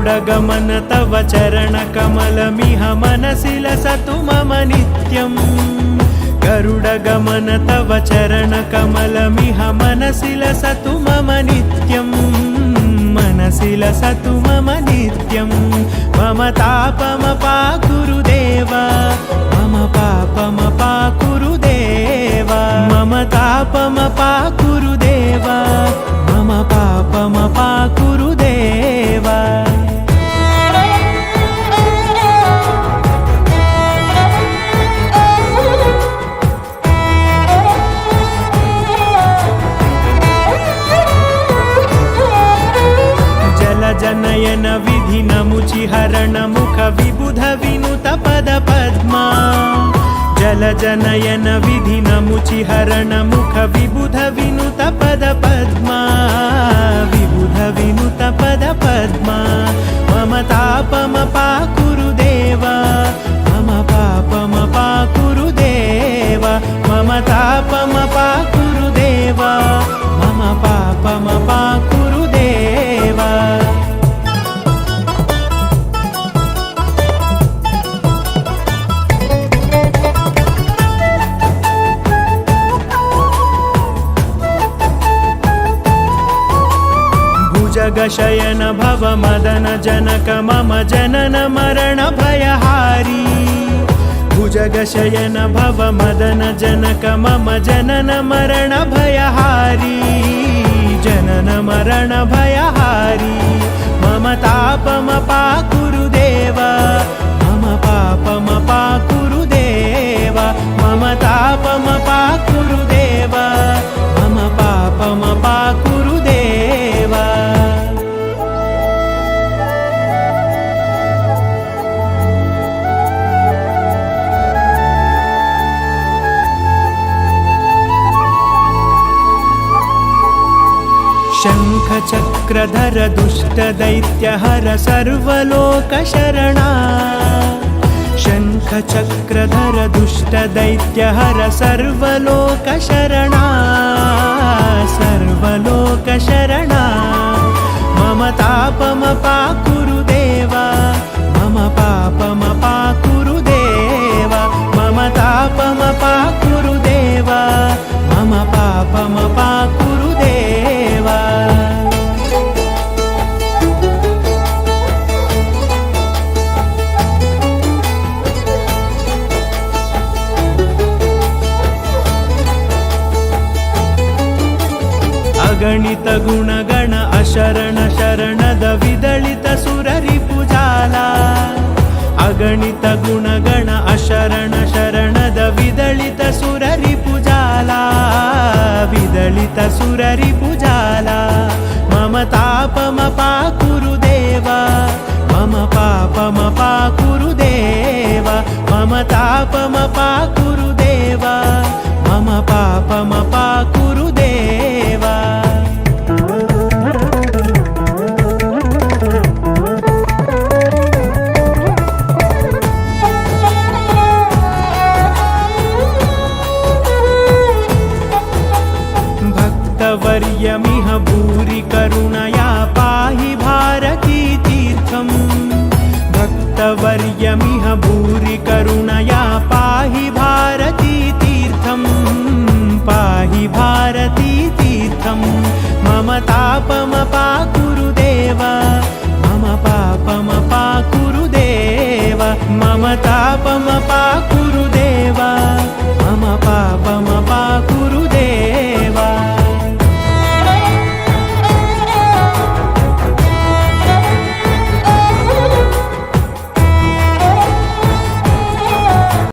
गरुडगमन तव चरणकमलमिह मनसि लसतु मम नित्यम् गरुडगमन तव चरणकमलमिह मनसि लसतु मम नित्यम् मनसि लसतु मम नित्यम् मम तापमपाकुरु देव मम पापमपाकुरु देव मम तापमपाकुरु देव मम पापमपाकुरु देव जनयन विधि नमुचिहरण मुख विबुध विनुत पद पद्मा जल जनयन विधि नमुचिहरण मुख विबुध विनुत पद पद्मा विबुध विनुत पद पद्मा मम तापमपाकुरु देव मम पापमपाकुरु देव मम तापमपाकुरु देव मम पापमपाकुरु देव जगशयन भव मदन जनक मम जनन मरण भयहारी भुजगशयन भव मदन जनक मम जनन मरण भयहारी जनन मरण भयहारी मम तापमपाकुरु देव मम पापमपाकुरु देव मम तापमपाकुरु देव मम पापमपाकुरु देव शङ्खचक्रधर दुष्टदैत्यहर सर्वलोकशरणा शङ्खचक्रधर दुष्टदैत्यहर सर्वलोकशरणा सर्वलोकशरणा मम तापमपाकुरु देव मम पापमपाकुरु देव मम तापमपाकुरु देव मम पापमपाकुरु देव अगणित गुणगण अशरण शरणद विदलित सुररिपुजाला अगणित गुणगण अशरण शरणद विदलित सुररिपुजाला विदलित सुररिपुजाला मम तापमपाकुरु देव मम पापमपाकुरु देव मम तापमपाकुरु देव मम पापमपाकुरु देव भक्तवर्यमिह भूरि करुणया पाहि भारती तीर्थम् भक्तवर्यमिह भूरि करुणया पाहि भारती तीर्थम् पाहि भारती तीर्थम् मम तापमपाकुरु देव मम पापमपाकुरु देव मम तापमपाकुरु